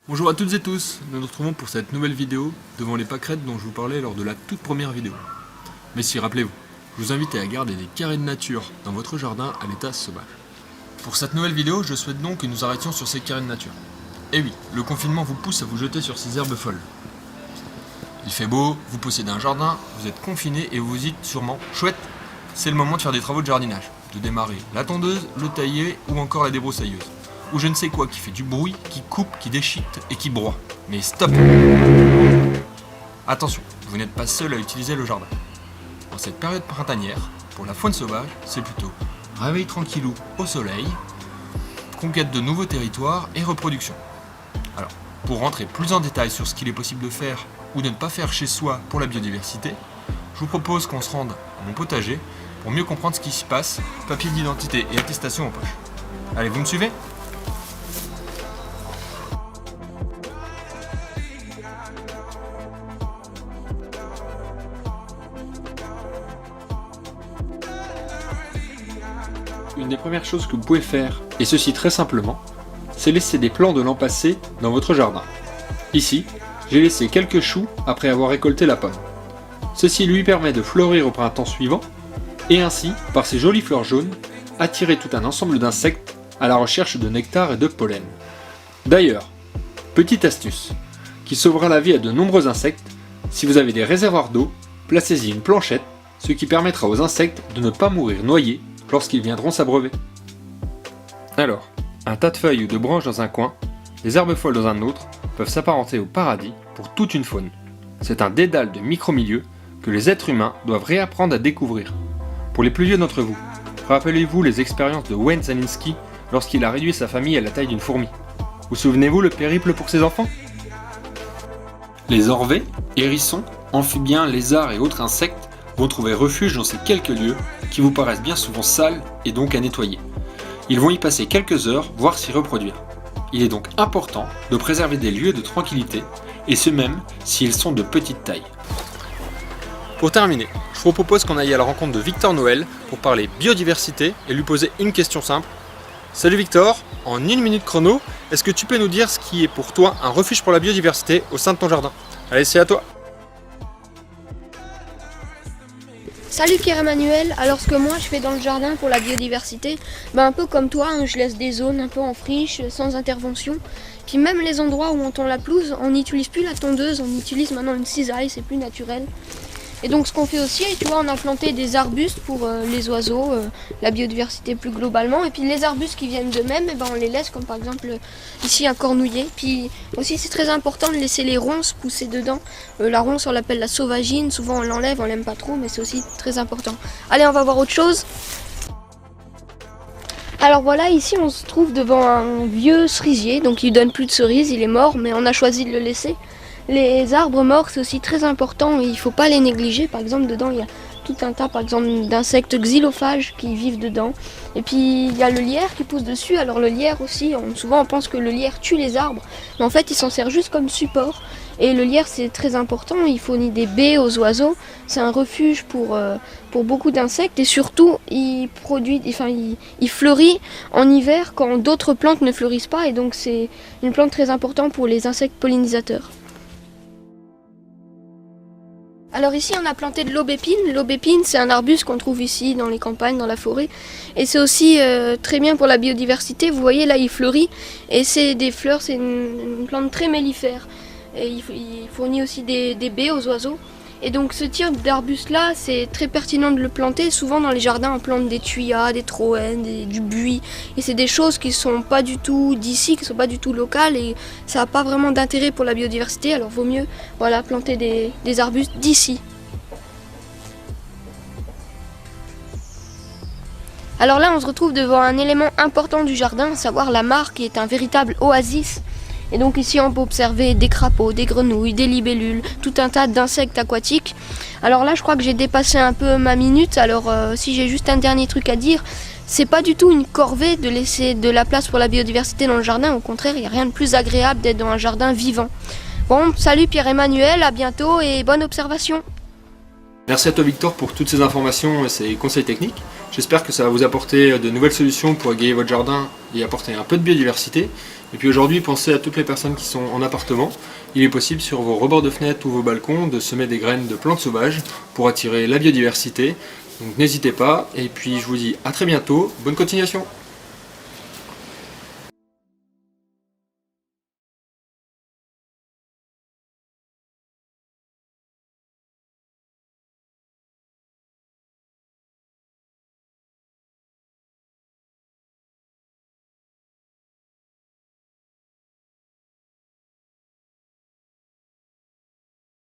Bonjour à toutes et tous, nous nous retrouvons pour cette nouvelle vidéo devant les pâquerettes dont je vous parlais lors de la toute première vidéo. Mais si, rappelez-vous, je vous invite à garder des carrés de nature dans votre jardin à l'état sauvage. Pour cette nouvelle vidéo, je souhaite donc que nous arrêtions sur ces carrés de nature. Et oui, le confinement vous pousse à vous jeter sur ces herbes folles. Il fait beau, vous possédez un jardin, vous êtes confiné et vous vous dites sûrement « Chouette, c'est le moment de faire des travaux de jardinage, de démarrer la tondeuse, le tailler ou encore la débroussailleuse. » Ou je ne sais quoi qui fait du bruit, qui coupe, qui déchiquette et qui broie. Mais stop! Attention, vous n'êtes pas seul à utiliser le jardin. En cette période printanière, pour la faune sauvage, c'est plutôt réveil tranquillou au soleil, conquête de nouveaux territoires et reproduction. Alors, pour rentrer plus en détail sur ce qu'il est possible de faire ou de ne pas faire chez soi pour la biodiversité, je vous propose qu'on se rende à mon potager pour mieux comprendre ce qui s'y passe, papier d'identité et attestation en poche. Allez, vous me suivez ? Une des premières choses que vous pouvez faire, et ceci très simplement, c'est laisser des plants de l'an passé dans votre jardin. Ici, j'ai laissé quelques choux après avoir récolté la pomme. Ceci lui permet de fleurir au printemps suivant, et ainsi, par ses jolies fleurs jaunes, attirer tout un ensemble d'insectes à la recherche de nectar et de pollen. D'ailleurs, petite astuce, qui sauvera la vie à de nombreux insectes, si vous avez des réservoirs d'eau, placez-y une planchette, ce qui permettra aux insectes de ne pas mourir noyés lorsqu'ils viendront s'abreuver. Alors, un tas de feuilles ou de branches dans un coin, des herbes folles dans un autre, peuvent s'apparenter au paradis pour toute une faune. C'est un dédale de micro-milieux que les êtres humains doivent réapprendre à découvrir. Pour les plus vieux d'entre vous, rappelez-vous les expériences de Wayne Szalinski lorsqu'il a réduit sa famille à la taille d'une fourmi. Vous souvenez-vous le périple pour ses enfants ? Les orvets, hérissons, amphibiens, lézards et autres insectes vont trouver refuge dans ces quelques lieux qui vous paraissent bien souvent sales et donc à nettoyer. Ils vont y passer quelques heures, voire s'y reproduire. Il est donc important de préserver des lieux de tranquillité, et ce même s'ils sont de petite taille. Pour terminer, je vous propose qu'on aille à la rencontre de Victor Noël pour parler biodiversité et lui poser une question simple. Salut Victor, en 1 minute chrono, est-ce que tu peux nous dire ce qui est pour toi un refuge pour la biodiversité au sein de ton jardin ? Allez, c'est à toi. Salut Pierre-Emmanuel, alors ce que moi je fais dans le jardin pour la biodiversité, un peu comme toi, je laisse des zones un peu en friche, sans intervention. Puis même les endroits où on tond la pelouse, on n'utilise plus la tondeuse, on utilise maintenant une cisaille, c'est plus naturel. Et donc ce qu'on fait aussi, tu vois, on a planté des arbustes pour les oiseaux, la biodiversité plus globalement. Et puis les arbustes qui viennent d'eux-mêmes, on les laisse, comme par exemple ici un cornouiller. Puis aussi c'est très important de laisser les ronces pousser dedans. La ronce on l'appelle la sauvagine, souvent on l'enlève, on l'aime pas trop, mais c'est aussi très important. Allez, on va voir autre chose. Alors voilà, ici on se trouve devant un vieux cerisier, donc il donne plus de cerises, il est mort, mais on a choisi de le laisser. Les arbres morts, c'est aussi très important, il ne faut pas les négliger. Par exemple, dedans, il y a tout un tas d'insectes xylophages qui vivent dedans. Et puis, il y a le lierre qui pousse dessus. Alors le lierre aussi, souvent on pense que le lierre tue les arbres, mais en fait, il s'en sert juste comme support. Et le lierre, c'est très important, il fournit des baies aux oiseaux. C'est un refuge pour beaucoup d'insectes. Et surtout, il fleurit en hiver quand d'autres plantes ne fleurissent pas. Et donc, c'est une plante très importante pour les insectes pollinisateurs. Alors ici on a planté de l'aubépine. L'aubépine c'est un arbuste qu'on trouve ici dans les campagnes, dans la forêt. Et c'est aussi très bien pour la biodiversité. Vous voyez là il fleurit et c'est des fleurs, c'est une plante très mellifère. Et il fournit aussi des baies aux oiseaux. Et donc ce type d'arbuste là c'est très pertinent de le planter. Souvent dans les jardins on plante des thuyas, des troènes, du buis. Et c'est des choses qui ne sont pas du tout d'ici, qui ne sont pas du tout locales. Et ça n'a pas vraiment d'intérêt pour la biodiversité. Alors vaut mieux planter des arbustes d'ici. Alors là on se retrouve devant un élément important du jardin, à savoir la mare qui est un véritable oasis. Et donc ici on peut observer des crapauds, des grenouilles, des libellules, tout un tas d'insectes aquatiques. Alors là je crois que j'ai dépassé un peu ma minute, alors si j'ai juste un dernier truc à dire, c'est pas du tout une corvée de laisser de la place pour la biodiversité dans le jardin, au contraire il n'y a rien de plus agréable d'être dans un jardin vivant. Bon, salut Pierre-Emmanuel, à bientôt et bonne observation. Merci à toi Victor pour toutes ces informations et ces conseils techniques. J'espère que ça va vous apporter de nouvelles solutions pour égayer votre jardin et apporter un peu de biodiversité. Et puis aujourd'hui, pensez à toutes les personnes qui sont en appartement. Il est possible sur vos rebords de fenêtres ou vos balcons de semer des graines de plantes sauvages pour attirer la biodiversité. Donc n'hésitez pas, et puis je vous dis à très bientôt, bonne continuation!